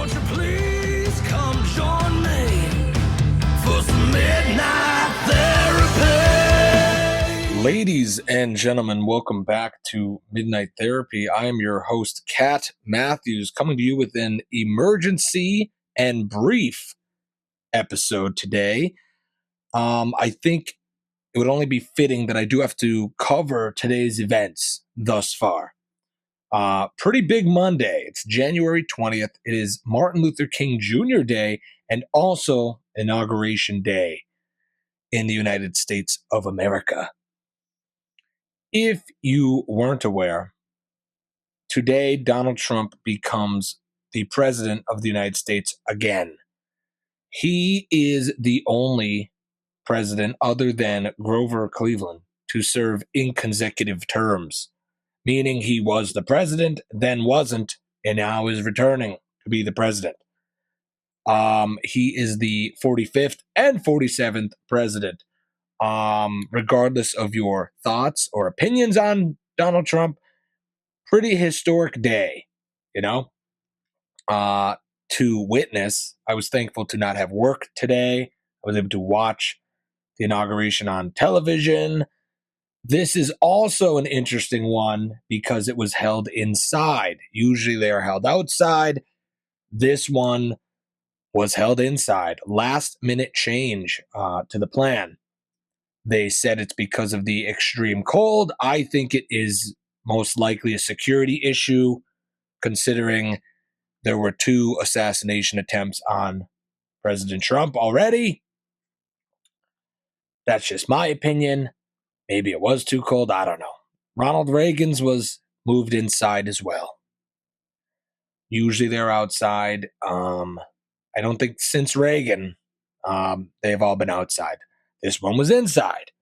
Won't you please come join me for some midnight therapy? Ladies and gentlemen, welcome back to Midnight Therapy. I am your host, Kat Matthews, coming to you with an emergency and brief episode today. I think it would only be fitting that I do have to cover today's events thus far. Pretty big Monday. It's January 20th. It is Martin Luther King Jr. Day and also Inauguration Day in the United States of America. If you weren't aware, today Donald Trump becomes the president of the United States again. He is the only president other than Grover Cleveland to serve in consecutive terms, meaning he was the president, then wasn't, and now is returning to be the president. He is the 45th and 47th president. Regardless of your thoughts or opinions on Donald Trump, pretty historic day, you know, to witness. I was thankful to not have work today. I was able to watch the inauguration on television. This is also an interesting one because it was held inside. Usually they are held outside. This one was held inside. Last minute change to the plan. They said it's because of the extreme cold. I think it is most likely a security issue, considering there were 2 assassination attempts on President Trump already. That's just my opinion. Maybe it was too cold. I don't know. Ronald Reagan's was moved inside as well. Usually they're outside. I don't think since Reagan, they've all been outside. This one was inside.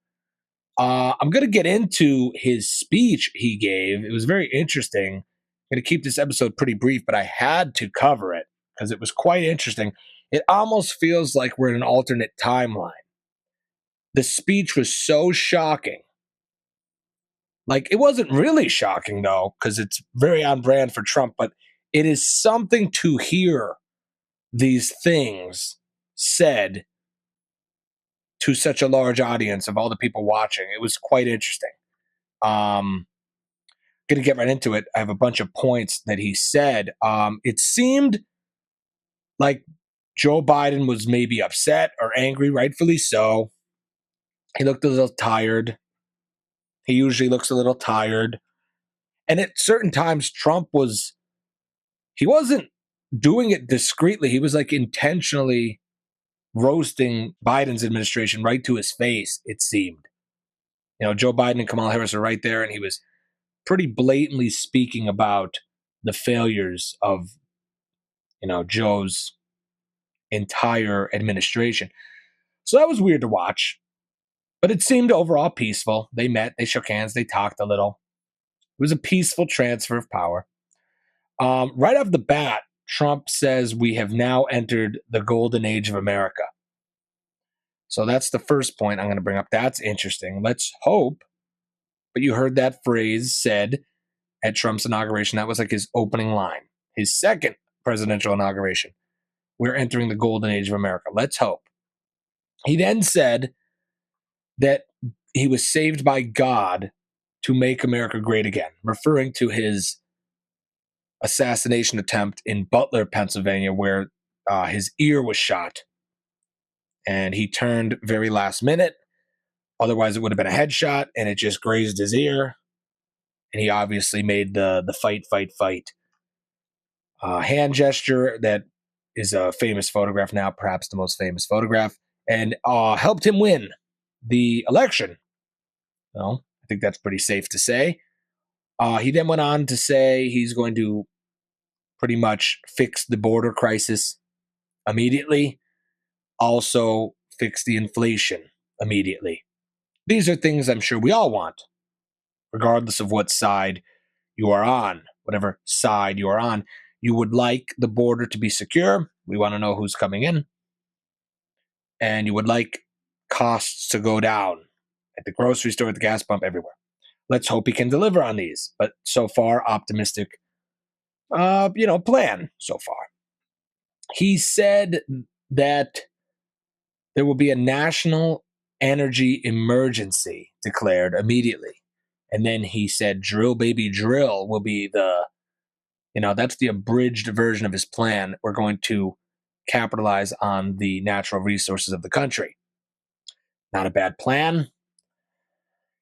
I'm going to get into his speech he gave. It was very interesting. I'm going to keep this episode pretty brief, but I had to cover it because it was quite interesting. It almost feels like we're in an alternate timeline. The speech was so shocking. Like, it wasn't really shocking, though, because it's very on brand for Trump, but it is something to hear these things said to such a large audience of all the people watching. It was quite interesting. Going to get right into it. I have a bunch of points that he said. It seemed like Joe Biden was maybe upset or angry, rightfully so. He looked a little tired. He usually looks a little tired. And at certain times, he wasn't doing it discreetly. He was like intentionally roasting Biden's administration right to his face, it seemed. You know, Joe Biden and Kamala Harris are right there, and he was pretty blatantly speaking about the failures of, Joe's entire administration. So that was weird to watch, but it seemed overall peaceful. They met, they shook hands, they talked a little. It was a peaceful transfer of power. Right off the bat, Trump says we have now entered the golden age of America. So that's the first point I'm going to bring up. That's interesting. Let's hope. But you heard that phrase said at Trump's inauguration. That was like his opening line. His second presidential inauguration. We're entering the golden age of America. Let's hope. He then said that he was saved by God to make America great again, referring to his assassination attempt in Butler, Pennsylvania, where his ear was shot. And he turned very last minute. Otherwise, it would have been a headshot, and it just grazed his ear. And he obviously made the fight hand gesture that is a famous photograph now, perhaps the most famous photograph, and helped him win the election. Well, I think that's pretty safe to say. He then went on to say he's going to pretty much fix the border crisis immediately, also fix the inflation immediately. These are things I'm sure we all want, regardless of what side you are on, whatever side you are on. You would like the border to be secure. We want to know who's coming in. And you would like costs to go down at the grocery store, at the gas pump, everywhere. Let's hope he can deliver on these. But so far, optimistic, plan so far. He said that there will be a national energy emergency declared immediately. And then he said, drill, baby, drill will be that's the abridged version of his plan. We're going to capitalize on the natural resources of the country. Not a bad plan.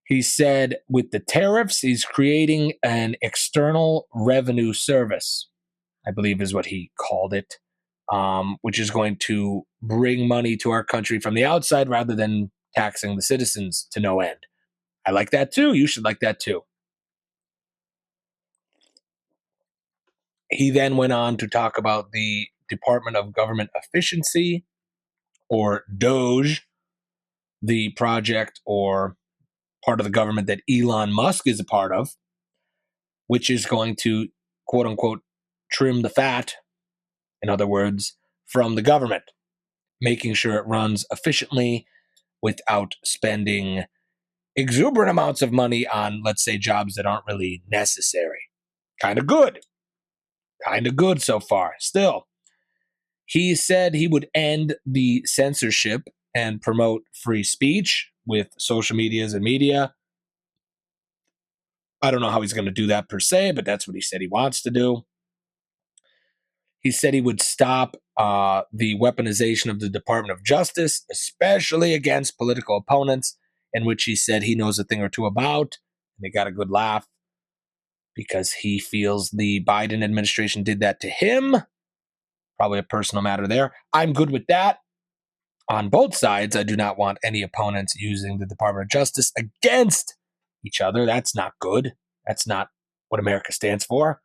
He said with the tariffs, he's creating an external revenue service, I believe is what he called it, which is going to bring money to our country from the outside rather than taxing the citizens to no end. I like that too. You should like that too. He then went on to talk about the Department of Government Efficiency, or DOGE, the project or part of the government that Elon Musk is a part of, which is going to, quote unquote, trim the fat, in other words, from the government, making sure it runs efficiently without spending exuberant amounts of money on, let's say, jobs that aren't really necessary. Kind of good. Kind of good so far. Still, he said he would end the censorship and promote free speech with social medias and media. I don't know how he's going to do that per se, but that's what he said he wants to do. He said he would stop the weaponization of the Department of Justice, especially against political opponents, in which he said he knows a thing or two about. And they got a good laugh because he feels the Biden administration did that to him. Probably a personal matter there. I'm good with that. On both sides, I do not want any opponents using the Department of Justice against each other. That's not good. That's not what America stands for.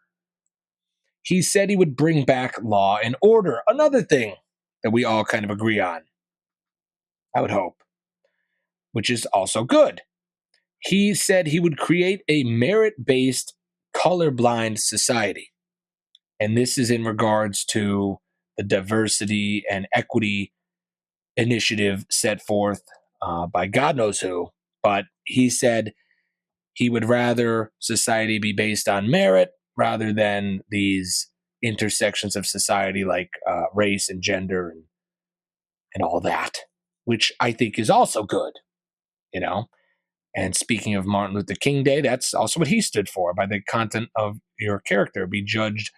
He said he would bring back law and order. Another thing that we all kind of agree on, I would hope, which is also good. He said he would create a merit-based colorblind society. And this is in regards to the diversity and equity initiative set forth by God knows who. But he said he would rather society be based on merit rather than these intersections of society like race and gender and all that, which I think is also good, you know. And speaking of Martin Luther King Day, that's also what he stood for. By the content of your character, be judged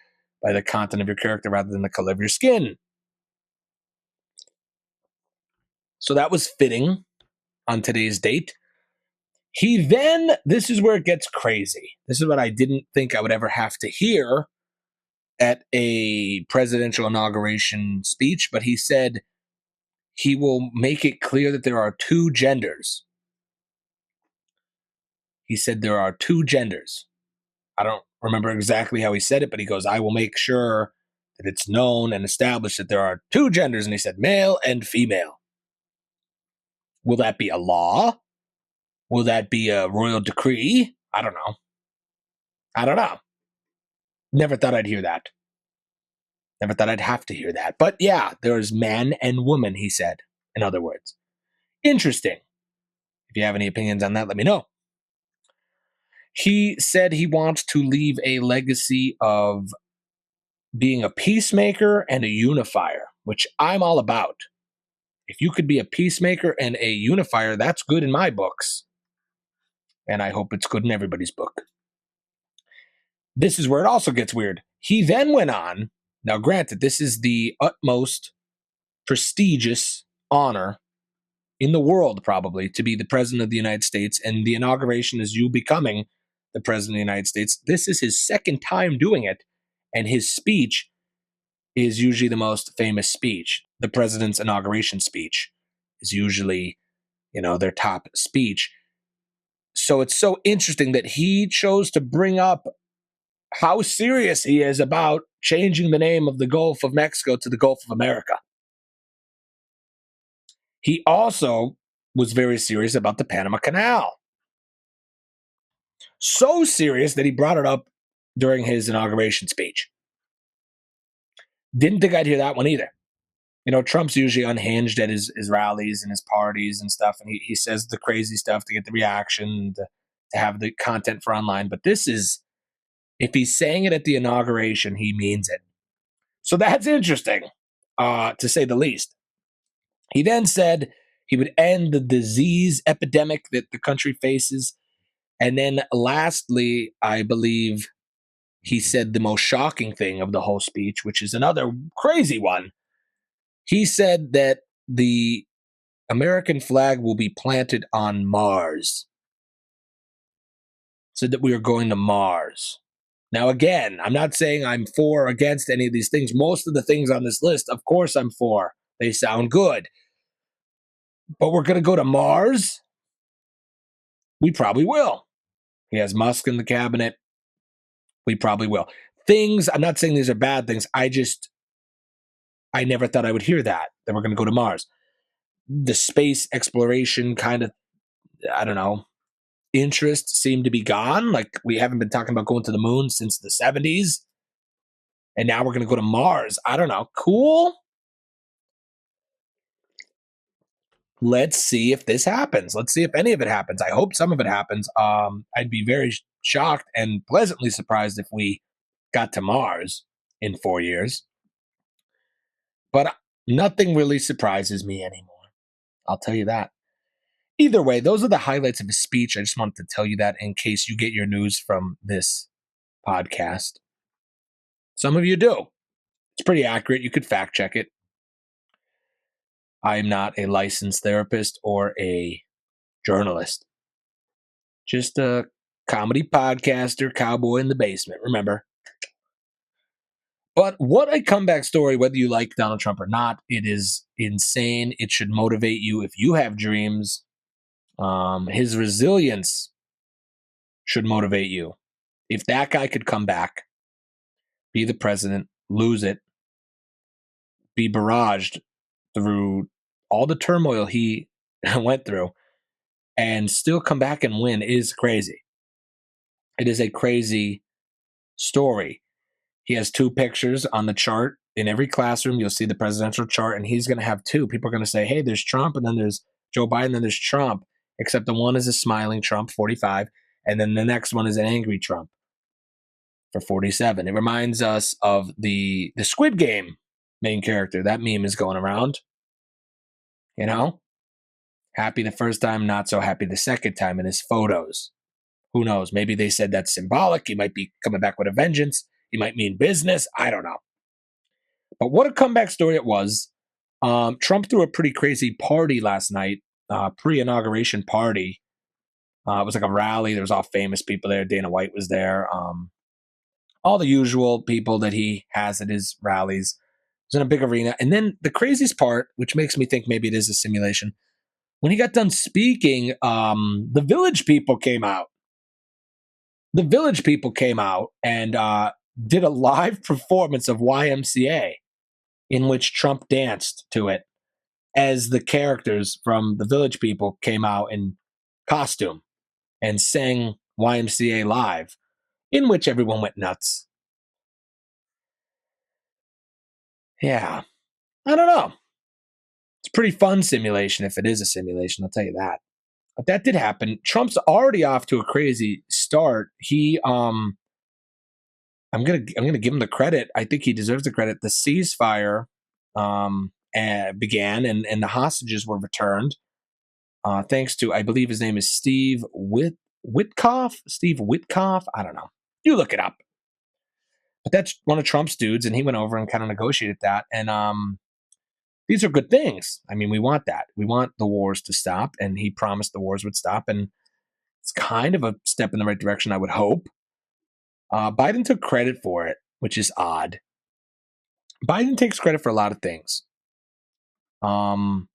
by the content of your character rather than the color of your skin. So that was fitting on today's date. He then, this is where it gets crazy. This is what I didn't think I would ever have to hear at a presidential inauguration speech, but he said he will make it clear that there are two genders. He said there are two genders. I don't remember exactly how he said it, but he goes, I will make sure that it's known and established that there are two genders. And he said male and female. Will that be a law? Will that be a royal decree? I don't know. I don't know. Never thought I'd hear that. Never thought I'd have to hear that. But yeah, there's man and woman, he said, in other words. Interesting. If you have any opinions on that, let me know. He said he wants to leave a legacy of being a peacemaker and a unifier, which I'm all about. If you could be a peacemaker and a unifier, that's good in my books. And I hope it's good in everybody's book. This is where it also gets weird. He then went on. Now, granted, this is the utmost prestigious honor in the world, probably, to be the president of the United States. And the inauguration is you becoming the president of the United States. This is his second time doing it. And his speech is usually the most famous speech. The president's inauguration speech is usually, their top speech. So it's so interesting that he chose to bring up how serious he is about changing the name of the Gulf of Mexico to the Gulf of America. He also was very serious about the Panama Canal. So serious that he brought it up during his inauguration speech. Didn't think I'd hear that one either. Trump's usually unhinged at his rallies and his parties and stuff, and he says the crazy stuff to get the reaction, to have the content for online. But this is, if he's saying it at the inauguration, he means it. So that's interesting. to say the least. He then said he would end the disease epidemic that the country faces. And then lastly, I believe he said the most shocking thing of the whole speech, which is another crazy one. He said that the American flag will be planted on Mars. Said that we are going to Mars. Now, again, I'm not saying I'm for or against any of these things. Most of the things on this list, of course, I'm for. They sound good. But we're going to go to Mars? We probably will. He has Musk in the cabinet. We probably will. Things, I'm not saying these are bad things. I never thought I would hear that we're going to go to Mars. The space exploration kind of, I don't know, interest seemed to be gone. Like we haven't been talking about going to the moon since the 70s. And now we're going to go to Mars. I don't know. Cool. Let's see if this happens. Let's see if any of it happens. I hope some of it happens. I'd be very shocked and pleasantly surprised if we got to Mars in 4 years. But nothing really surprises me anymore. I'll tell you that. Either way, those are the highlights of his speech. I just wanted to tell you that in case you get your news from this podcast. Some of you do. It's pretty accurate. You could fact check it. I am not a licensed therapist or a journalist. Just a comedy podcaster, cowboy in the basement, remember? But what a comeback story, whether you like Donald Trump or not. It is insane. It should motivate you if you have dreams. His resilience should motivate you. If that guy could come back, be the president, lose it, be barraged through all the turmoil he went through, and still come back and win is crazy. It is a crazy story. He has 2 pictures on the chart. In every classroom, you'll see the presidential chart, and he's going to have 2. People are going to say, hey, there's Trump, and then there's Joe Biden, and then there's Trump, except the one is a smiling Trump, 45, and then the next one is an angry Trump for 47. It reminds us of the Squid Game main character. That meme is going around. You know? Happy the first time, not so happy the second time in his photos. Who knows? Maybe they said that's symbolic. He might be coming back with a vengeance. He might mean business. I don't know. But what a comeback story it was. Trump threw a pretty crazy party last night, pre-inauguration party. It was like a rally. There was all famous people there. Dana White was there. All the usual people that he has at his rallies. It was in a big arena. And then the craziest part, which makes me think maybe it is a simulation, when he got done speaking, the Village People came out. The Village People came out and did a live performance of YMCA in which Trump danced to it as the characters from the Village People came out in costume and sang YMCA live, in which everyone went nuts. Yeah, I don't know. It's a pretty fun simulation if it is a simulation, I'll tell you that. But that did happen. Trump's already off to a crazy start. I'm gonna give him the credit. I think he deserves the credit. The ceasefire began and the hostages were returned. Thanks to, I believe his name is Steve Witkoff. Steve Witkoff. I don't know. You look it up. But that's one of Trump's dudes, and he went over and kind of negotiated that. And these are good things. I mean, we want that. We want the wars to stop, and he promised the wars would stop, and it's kind of a step in the right direction, I would hope. Biden took credit for it, which is odd. Biden takes credit for a lot of things. Biden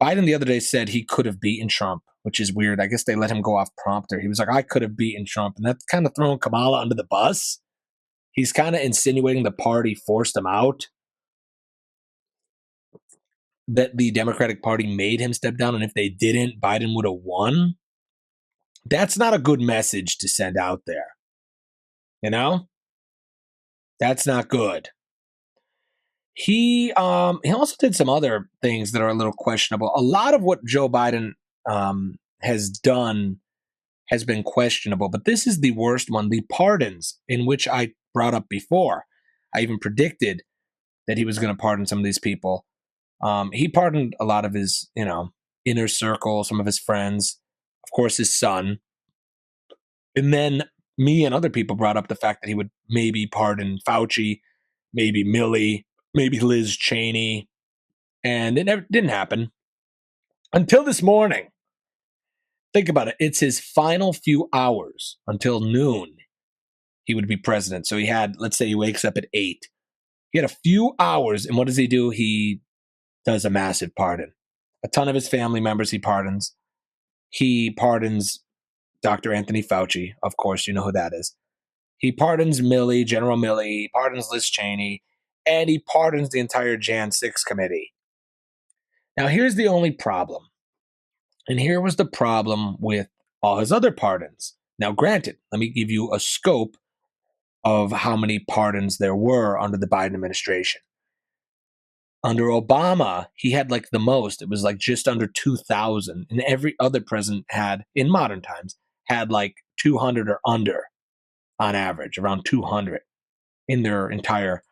the other day said he could have beaten Trump, which is weird. I guess they let him go off prompter. He was like, I could have beaten Trump. And that's kind of throwing Kamala under the bus. He's kind of insinuating the party forced him out, that the Democratic Party made him step down. And if they didn't, Biden would have won. That's not a good message to send out there. You know? That's not good. He also did some other things that are a little questionable. A lot of what Joe Biden has done has been questionable, but this is the worst one. The pardons, in which I brought up before. I even predicted that he was going to pardon some of these people. He pardoned a lot of his, inner circle, some of his friends, of course, his son. And then me and other people brought up the fact that he would maybe pardon Fauci, maybe Milley, maybe Liz Cheney. And it never didn't happen until this morning. Think about it. It's his final few hours until noon. He would be president. So he had, let's say he wakes up at 8. He had a few hours. And what does he do? He does a massive pardon. A ton of his family members he pardons. He pardons Dr. Anthony Fauci. Of course, you know who that is. He pardons Milley, General Milley. He pardons Liz Cheney. And he pardons the entire Jan 6 committee. Now, here's the only problem. And here was the problem with all his other pardons. Now, granted, let me give you a scope of how many pardons there were under the Biden administration. Under Obama, he had like the most. It was like just under 2,000. And every other president had, in modern times, had like 200 or under on average, around 200 in their entire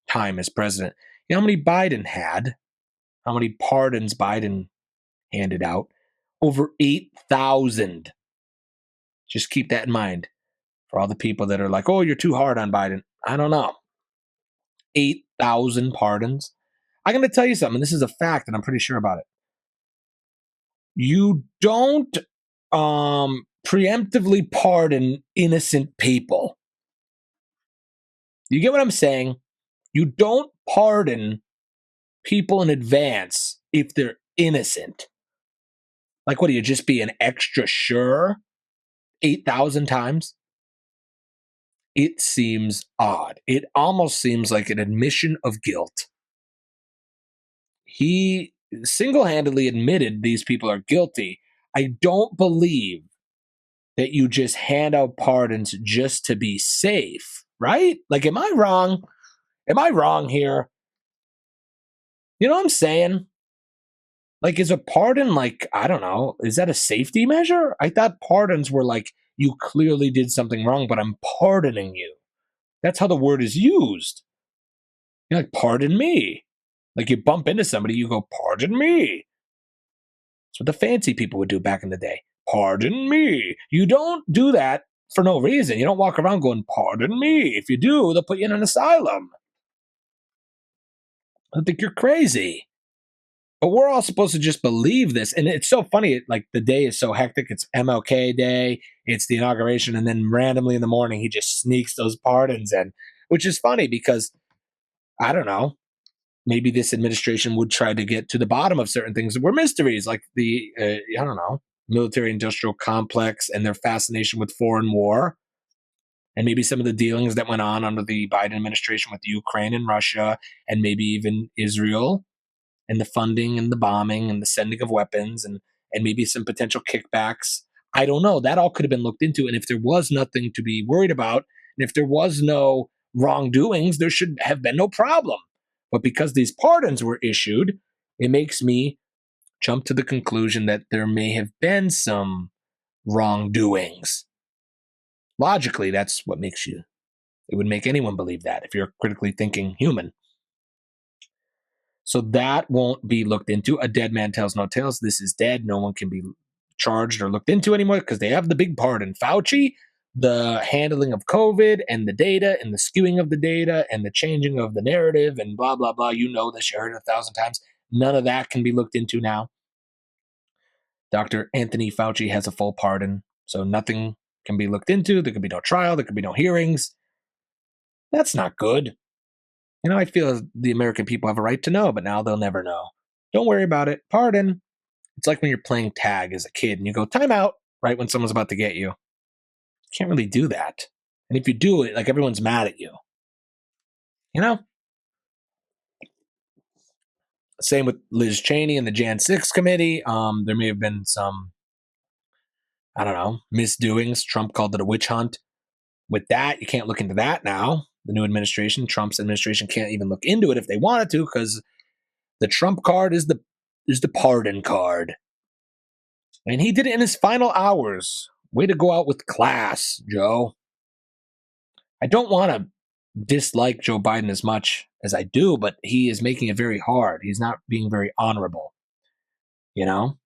time as president. You know how many Biden had? How many pardons Biden handed out? Over 8,000. Just keep that in mind for all the people that are like, oh, you're too hard on Biden. I don't know. 8,000 pardons. I'm going to tell you something. This is a fact, and I'm pretty sure about it. You don't preemptively pardon innocent people. You get what I'm saying? You don't pardon people in advance if they're innocent. Like, what do you just be an extra sure 8,000 times? It seems odd. It almost seems like an admission of guilt. He single-handedly admitted these people are guilty. I don't believe that you just hand out pardons just to be safe, right? Like, am I wrong? Am I wrong here? You know what I'm saying? Like, is a pardon like, I don't know, is that a safety measure? I thought pardons were like, you clearly did something wrong, but I'm pardoning you. That's how the word is used. You're like, pardon me. Like you bump into somebody, you go, pardon me. That's what the fancy people would do back in the day. Pardon me. You don't do that for no reason. You don't walk around going, pardon me. If you do, they'll put you in an asylum. I think you're crazy. But we're all supposed to just believe this. And it's so funny. Like the day is so hectic. It's MLK Day. It's the inauguration. And then randomly in the morning, he just sneaks those pardons in, which is funny because, I don't know, maybe this administration would try to get to the bottom of certain things that were mysteries, like the, I don't know, military-industrial complex and their fascination with foreign war. And maybe some of the dealings that went on under the Biden administration with Ukraine and Russia, and maybe even Israel, and the funding and the bombing and the sending of weapons and maybe some potential kickbacks. I don't know. That all could have been looked into. And if there was nothing to be worried about, and if there was no wrongdoings, there should have been no problem. But because these pardons were issued, it makes me jump to the conclusion that there may have been some wrongdoings. Logically, that's what makes you, it would make anyone believe that if you're a critically thinking human. So that won't be looked into. A dead man tells no tales. This is dead. No one can be charged or looked into anymore because they have the big pardon. Fauci, the handling of COVID and the data and the skewing of the data and the changing of the narrative and blah, blah, blah. You know this. You heard it 1,000 times. None of that can be looked into now. Dr. Anthony Fauci has a full pardon. So nothing can be looked into. There could be no trial. There could be no hearings. That's not good. You know, I feel the American people have a right to know, but now they'll never know. Don't worry about it. Pardon. It's like when you're playing tag as a kid and you go, time out, right when someone's about to get you. You can't really do that. And if you do it, like everyone's mad at you. You know? Same with Liz Cheney and the Jan 6 committee. There may have been some, I don't know, misdoings. Trump called it a witch hunt. With that, you can't look into that now. The new administration, Trump's administration, can't even look into it if they wanted to because the Trump card is the pardon card. And he did it in his final hours. Way to go out with class, Joe. I don't want to dislike Joe Biden as much as I do, but he is making it very hard. He's not being very honorable, you know?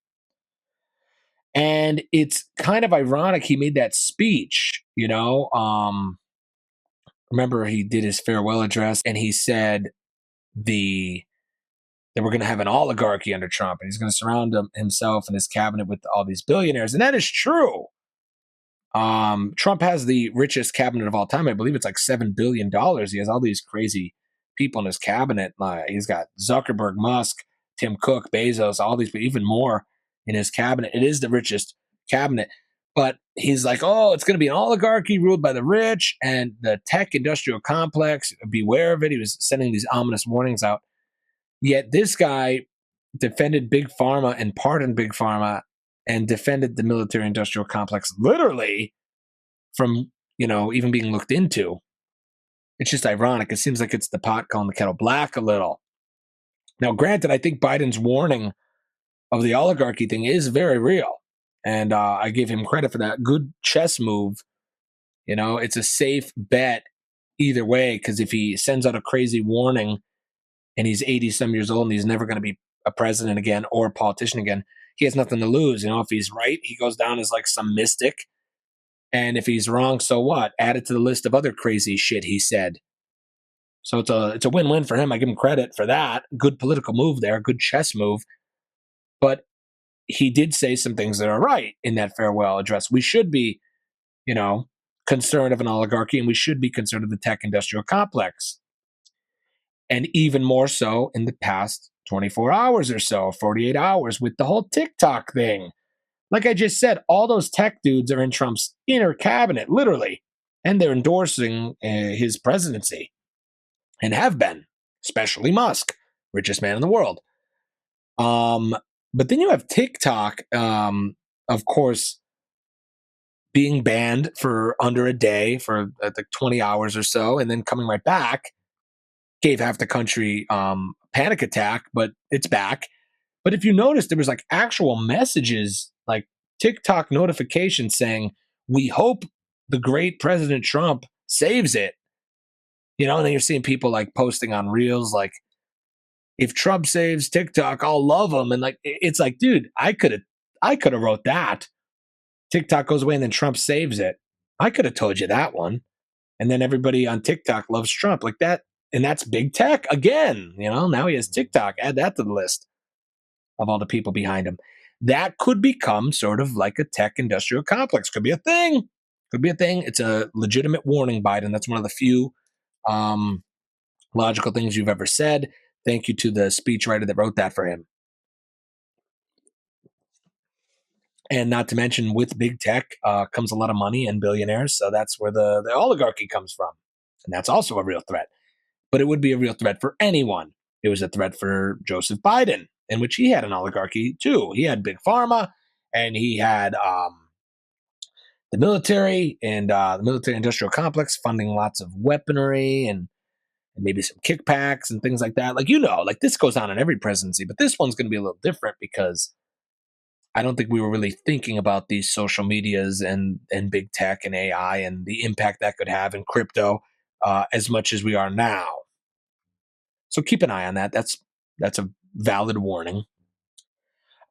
And it's kind of ironic he made that speech, you know? Remember he did his farewell address and he said the that we're going to have an oligarchy under Trump and he's going to surround himself and his cabinet with all these billionaires. And that is true. Trump has the richest cabinet of all time. I believe it's like $7 billion. He has all these crazy people in his cabinet. He's got Zuckerberg, Musk, Tim Cook, Bezos, all these, but even more in his cabinet. It is the richest cabinet. But he's like, oh, it's going to be an oligarchy ruled by the rich and the tech industrial complex. Beware of it. He was sending these ominous warnings out. Yet this guy defended Big Pharma and pardoned Big Pharma and defended the military industrial complex literally from, even being looked into. It's just ironic. It seems like it's the pot calling the kettle black a little. Now, granted, I think Biden's warning of the oligarchy thing is very real. And I give him credit for that. Good chess move. It's a safe bet either way, because if he sends out a crazy warning and he's 80 some years old and he's never going to be a president again or a politician again, he has nothing to lose. If he's right, he goes down as like some mystic. And if he's wrong, so what? Add it to the list of other crazy shit he said. So it's a win-win for him. I give him credit for that. Good political move there, good chess move. But he did say some things that are right in that farewell address. We should be, concerned of an oligarchy, and we should be concerned of the tech industrial complex. And even more so in the past 24 hours or so, 48 hours with the whole TikTok thing. Like I just said, all those tech dudes are in Trump's inner cabinet, literally, and they're endorsing his presidency and have been, especially Musk, richest man in the world. But then you have TikTok, of course, being banned for under a day for like 20 hours or so, and then coming right back, gave half the country panic attack, but it's back. But if you notice, there was like actual messages, like TikTok notifications saying, we hope the great President Trump saves it. And then you're seeing people like posting on Reels, like, if Trump saves TikTok, I'll love him. And like, it's like, dude, I could have wrote that. TikTok goes away and then Trump saves it. I could have told you that one. And then everybody on TikTok loves Trump like that. And that's big tech again. Now he has TikTok. Add that to the list of all the people behind him. That could become sort of like a tech industrial complex. Could be a thing. It's a legitimate warning, Biden. That's one of the few logical things you've ever said. Thank you to the speechwriter that wrote that for him. And not to mention, with big tech comes a lot of money and billionaires. So that's where the oligarchy comes from. And that's also a real threat. But it would be a real threat for anyone. It was a threat for Joseph Biden, in which he had an oligarchy too. He had Big Pharma, and he had the military and the military industrial complex funding lots of weaponry and maybe some kickbacks and things like that. Like, this goes on in every presidency, but this one's going to be a little different because I don't think we were really thinking about these social medias and big tech and AI and the impact that could have in crypto as much as we are now. So keep an eye on that. That's a valid warning.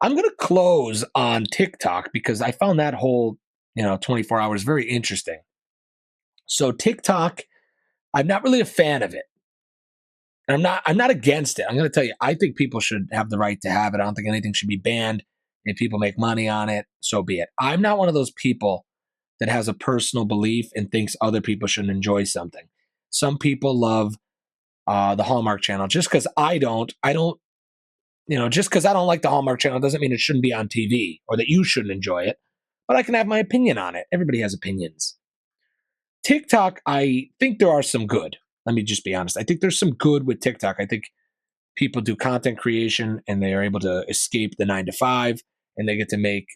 I'm going to close on TikTok because I found that whole 24 hours very interesting. So TikTok, I'm not really a fan of it. I'm not against it. I'm going to tell you, I think people should have the right to have it. I don't think anything should be banned. If people make money on it, so be it. I'm not one of those people that has a personal belief and thinks other people shouldn't enjoy something. Some people love the Hallmark Channel. Just because I don't, just because I don't like the Hallmark Channel doesn't mean it shouldn't be on TV or that you shouldn't enjoy it. But I can have my opinion on it. Everybody has opinions. TikTok, I think there are some good. Let me just be honest. I think there's some good with TikTok. I think people do content creation and they are able to escape the 9 to 5 and they get to make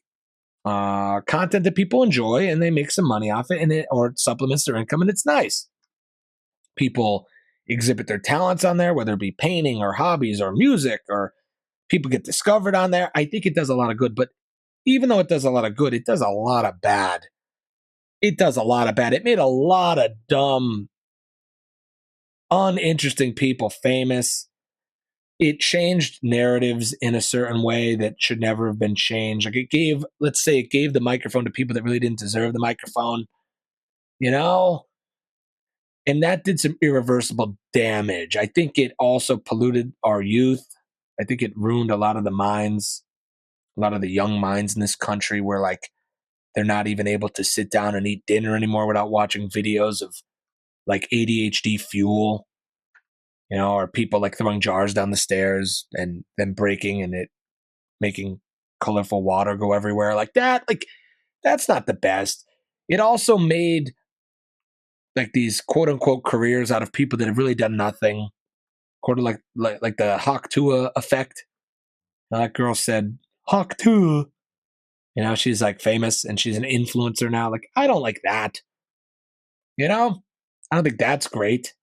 content that people enjoy and they make some money off it or it supplements their income and it's nice. People exhibit their talents on there, whether it be painting or hobbies or music, or people get discovered on there. I think it does a lot of good, but even though it does a lot of good, it does a lot of bad. It made a lot of dumb uninteresting people famous. It changed narratives in a certain way that should never have been changed. Like it gave, let's say, it gave the microphone to people that really didn't deserve the microphone, you know? And that did some irreversible damage. I think it also polluted our youth. I think it ruined a lot of the minds, a lot of the young minds in this country where like they're not even able to sit down and eat dinner anymore without watching videos of like ADHD fuel, or people like throwing jars down the stairs and then breaking and it making colorful water go everywhere like that. Like that's not the best. It also made like these quote unquote careers out of people that have really done nothing. Quarter like the Hawk Tua effect. That girl said Hawk Tua. She's like famous and she's an influencer now. Like I don't like that. I don't think that's great.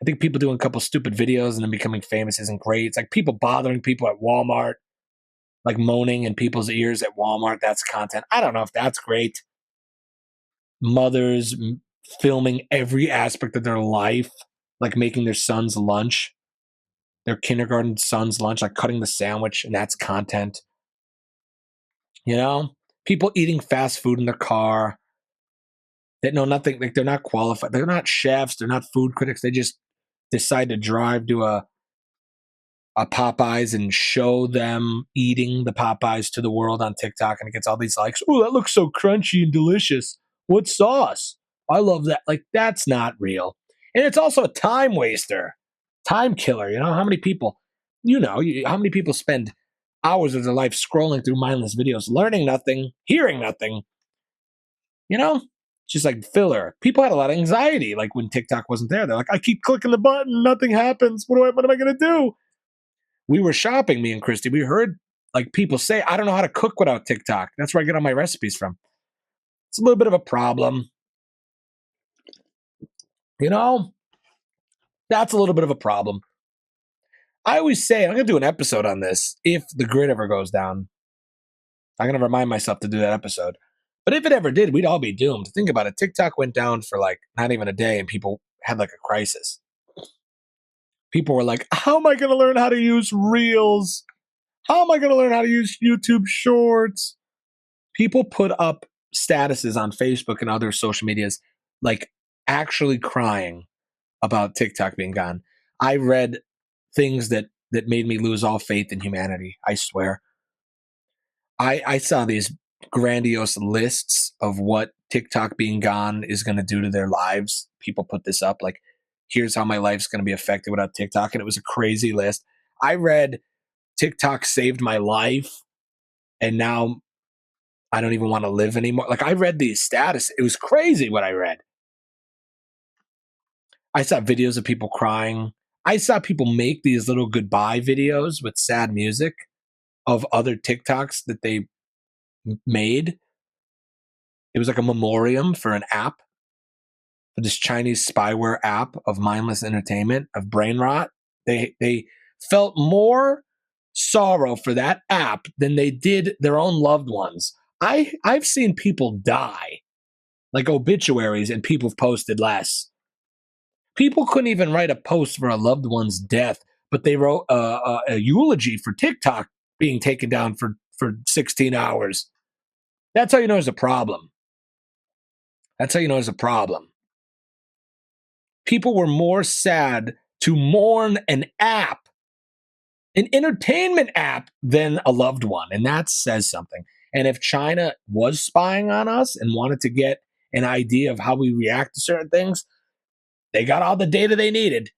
I think people doing a couple stupid videos and then becoming famous isn't great. It's like people bothering people at Walmart, like moaning in people's ears at Walmart. That's content. I don't know if that's great. Mothers filming every aspect of their life, like making their son's lunch, their kindergarten son's lunch, like cutting the sandwich, and that's content. People eating fast food in their car that know nothing, like they're not qualified. They're not chefs. They're not food critics. They just decide to drive to a Popeyes and show them eating the Popeyes to the world on TikTok, and it gets all these likes. Oh, that looks so crunchy and delicious. What sauce? I love that. Like, that's not real. And it's also a time waster, time killer. How many people, how many people spend hours of their life scrolling through mindless videos, learning nothing, hearing nothing, just like filler. People had a lot of anxiety, like when TikTok wasn't there. They're like, I keep clicking the button, nothing happens. What am I going to do? We were shopping, me and Christy. We heard like people say, I don't know how to cook without TikTok. That's where I get all my recipes from. It's a little bit of a problem. That's a little bit of a problem. I always say, I'm going to do an episode on this if the grid ever goes down. I'm going to remind myself to do that episode. But if it ever did, we'd all be doomed. Think about it. TikTok went down for like not even a day and people had like a crisis. People were like, how am I going to learn how to use Reels? How am I going to learn how to use YouTube Shorts? People put up statuses on Facebook and other social medias, like actually crying about TikTok being gone. I read things that made me lose all faith in humanity. I swear. I saw these grandiose lists of what TikTok being gone is going to do to their lives. People put this up like, here's how my life's going to be affected without TikTok. And it was a crazy list. I read TikTok saved my life and now I don't even want to live anymore. Like I read these status. It was crazy what I read. I saw videos of people crying. I saw people make these little goodbye videos with sad music of other TikToks that they made. It was like a memoriam for an app, for this Chinese spyware app of mindless entertainment, of brain rot. They felt more sorrow for that app than they did their own loved ones. I've seen people die, like obituaries, and people have posted less. People couldn't even write a post for a loved one's death, but they wrote a eulogy for TikTok being taken down for 16 hours. That's how you know there's a problem. That's how you know there's a problem. People were more sad to mourn an app, an entertainment app, than a loved one. And that says something. And if China was spying on us and wanted to get an idea of how we react to certain things, they got all the data they needed.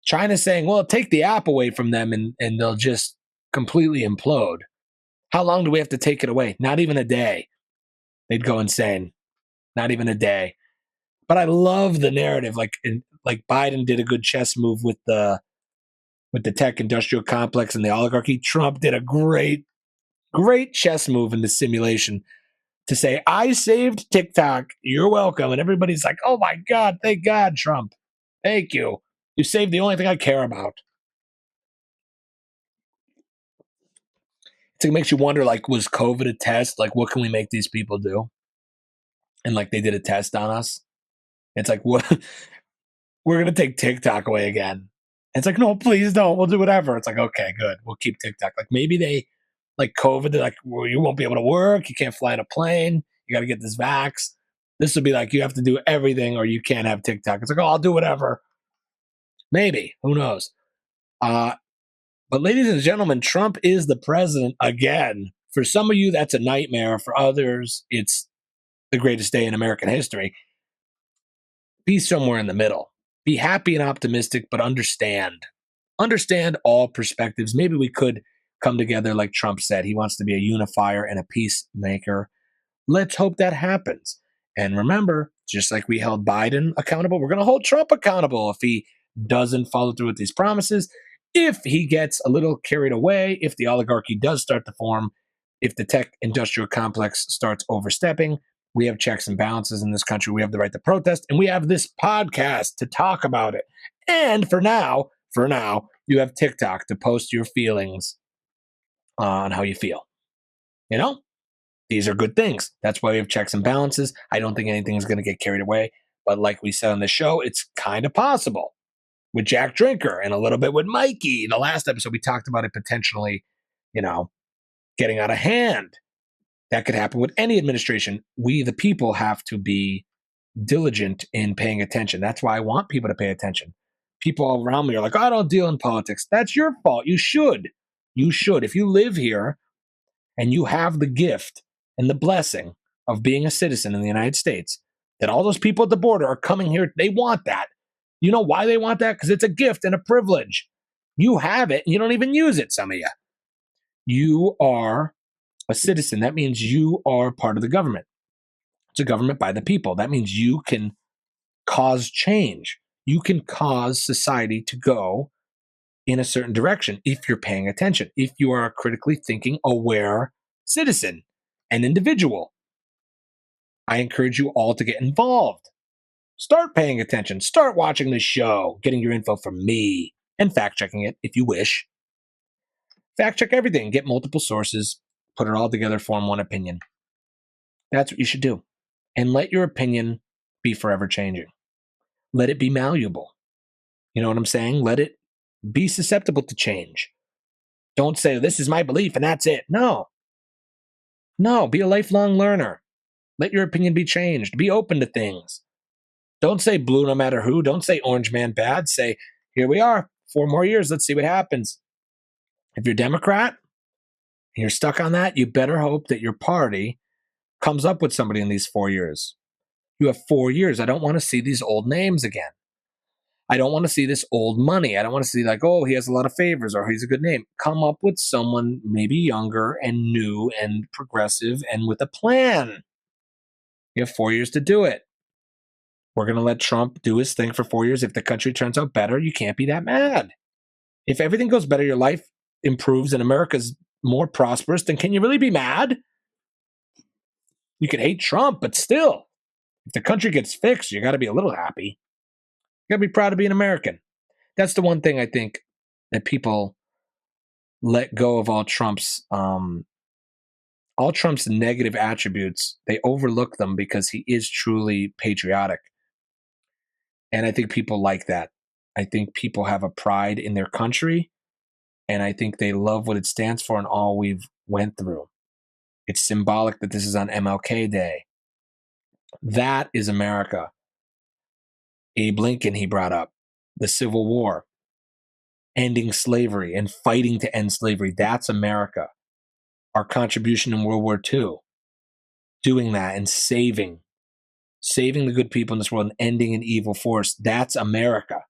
China's saying, well, take the app away from them and they'll just completely implode. How long do we have to take it away? Not even a day. They'd go insane. Not even a day. But I love the narrative. Like Biden did a good chess move with the tech industrial complex and the oligarchy. Trump did a great chess move in the simulation to say, I saved TikTok. You're welcome. And everybody's like, oh my God, thank God, Trump. Thank you. You saved the only thing I care about. It makes you wonder, like, was COVID a test? Like, what can we make these people do? And like they did a test on us. It's like, what we're going to take TikTok away again. And it's like, no, please don't. We'll do whatever. It's like, okay, good. We'll keep TikTok. Like maybe they, like COVID, they're like, well, you won't be able to work. You can't fly in a plane. You got to get this vax. This would be like, you have to do everything or you can't have TikTok. It's like, oh, I'll do whatever. Maybe. Who knows? But ladies and gentlemen, Trump is the president again. For some of you, that's a nightmare. For others, it's the greatest day in American history. Be somewhere in the middle. Be happy and optimistic, but understand. Understand all perspectives. Maybe we could come together like Trump said. He wants to be a unifier and a peacemaker. Let's hope that happens. And remember, just like we held Biden accountable, we're going to hold Trump accountable if he doesn't follow through with these promises, if he gets a little carried away, if the oligarchy does start to form, if the tech industrial complex starts overstepping. We have checks and balances in this country. We have the right to protest, and we have this podcast to talk about it. And for now, you have TikTok to post your feelings on how you feel. You know, these are good things. That's why we have checks and balances. I don't think anything is going to get carried away. But like we said on the show, it's kind of possible with Jack Drinker and a little bit with Mikey. In the last episode, we talked about it potentially, getting out of hand. That could happen with any administration. We, the people, have to be diligent in paying attention. That's why I want people to pay attention. People all around me are like, oh, I don't deal in politics. That's your fault. You should. You should. If you live here and you have the gift and the blessing of being a citizen in the United States, that all those people at the border are coming here, they want that. You know why they want that? Because it's a gift and a privilege. You have it and you don't even use it, some of you. You are a citizen. That means you are part of the government. It's a government by the people. That means you can cause change. You can cause society to go in a certain direction if you're paying attention, if you are a critically thinking, aware citizen and individual. I encourage you all to get involved. Start paying attention. Start watching the show, getting your info from me, and fact checking it if you wish. Fact check everything. Get multiple sources. Put it all together, form one opinion. That's what you should do. And let your opinion be forever changing. Let it be malleable. You know what I'm saying? Let it be susceptible to change. Don't say, this is my belief and that's it. No, be a lifelong learner. Let your opinion be changed. Be open to things. Don't say blue no matter who. Don't say orange man bad. Say, here we are, 4 more years. Let's see what happens. If you're Democrat and you're stuck on that, you better hope that your party comes up with somebody in these 4 years. You have 4 years. I don't want to see these old names again. I don't want to see this old money. I don't want to see like, oh, he has a lot of favors or he's a good name. Come up with someone maybe younger and new and progressive and with a plan. You have 4 years to do it. We're going to let Trump do his thing for 4 years. If the country turns out better, you can't be that mad. If everything goes better, your life improves and America's more prosperous, then can you really be mad? You can hate Trump, but still, if the country gets fixed, you got to be a little happy. You got to be proud to be an American. That's the one thing I think that people let go of all Trump's negative attributes. They overlook them because he is truly patriotic. And I think people like that. I think people have a pride in their country, and I think they love what it stands for and all we've went through. It's symbolic that this is on MLK Day. That is America. Abe Lincoln, he brought up the Civil War, ending slavery and fighting to end slavery. That's America. Our contribution in World War II, doing that and saving the good people in this world and ending an evil force. That's America.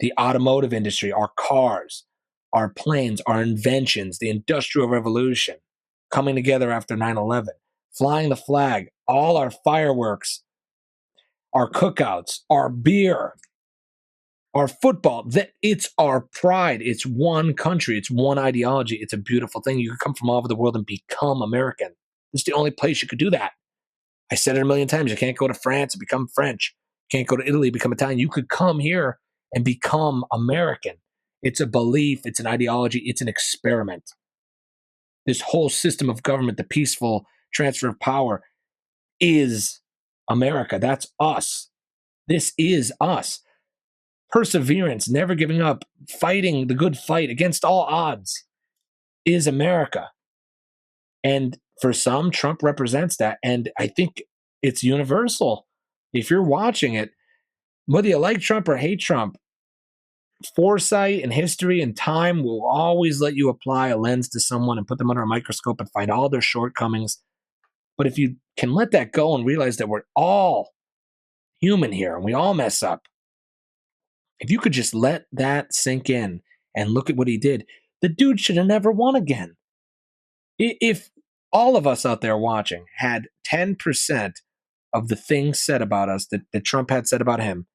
The automotive industry, our cars, our planes, our inventions, the Industrial Revolution, coming together after 9/11, flying the flag, all our fireworks, our cookouts, our beer, our football. It's our pride. It's one country. It's one ideology. It's a beautiful thing. You could come from all over the world and become American. It's the only place you could do that. I said it a million times. You can't go to France and become French. You can't go to Italy and become Italian. You could come here and become American. It's a belief. It's an ideology. It's an experiment. This whole system of government, the peaceful transfer of power, is America. That's us. This is us. perseverance, never giving up, fighting the good fight against all odds is America. And for some, Trump represents that. And I think it's universal. If you're watching it, whether you like Trump or hate Trump, foresight and history and time will always let you apply a lens to someone and put them under a microscope and find all their shortcomings. But if you can let that go and realize that we're all human here and we all mess up, if you could just let that sink in and look at what he did, the dude should have never won again. If all of us out there watching had 10% of the things said about us that Trump had said about him,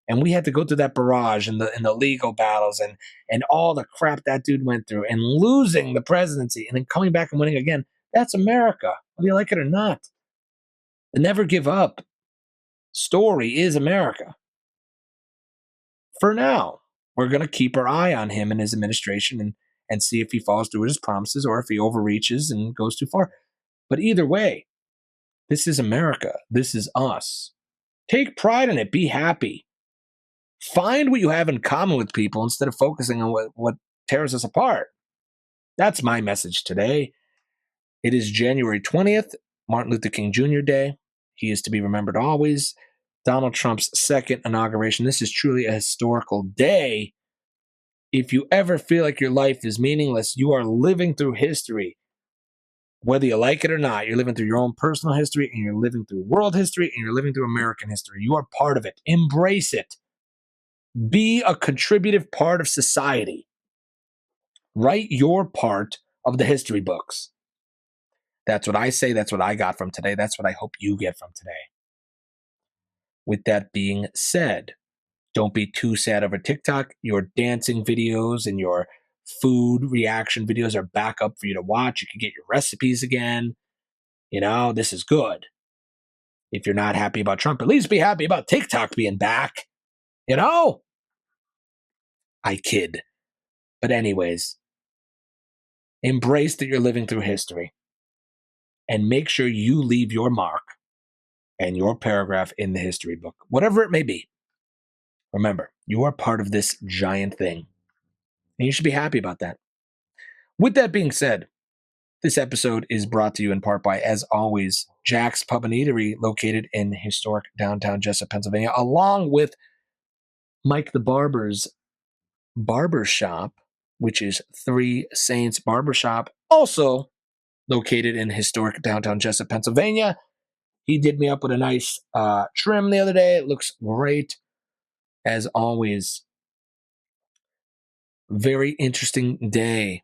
and we had to go through that barrage and the legal battles and all the crap that dude went through and losing the presidency and then coming back and winning again, that's America, whether you like it or not. The never give up story is America. For now, we're going to keep our eye on him and his administration and see if he falls through his promises or if he overreaches and goes too far. But either way, this is America. This is us. Take pride in it. Be happy. Find what you have in common with people instead of focusing on what tears us apart. That's my message today. It is January 20th, Martin Luther King Jr. Day. He is to be remembered always. Donald Trump's second inauguration. This is truly a historical day. If you ever feel like your life is meaningless, you are living through history. Whether you like it or not, you're living through your own personal history, and you're living through world history, and you're living through American history. You are part of it. Embrace it. Be a contributive part of society. Write your part of the history books. That's what I say. That's what I got from today. That's what I hope you get from today. With that being said, don't be too sad over TikTok. Your dancing videos and your food reaction videos are back up for you to watch. You can get your recipes again. This is good. If you're not happy about Trump, at least be happy about TikTok being back. I kid. But anyways, embrace that you're living through history and make sure you leave your mark and your paragraph in the history book, whatever it may be. Remember, you are part of this giant thing, and you should be happy about that. With that being said, this episode is brought to you in part by, as always, Jack's Pub and Eatery, located in historic downtown Jessup, Pennsylvania, along with Mike the Barber's Barbershop, which is Three Saints Barbershop, also located in historic downtown Jessup, Pennsylvania. He did me up with a nice trim the other day. It looks great. As always, very interesting day.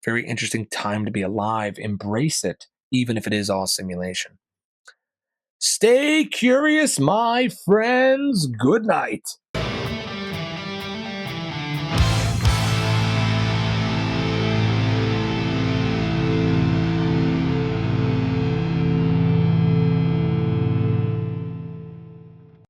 Very interesting time to be alive. Embrace it, even if it is all simulation. Stay curious, my friends. Good night.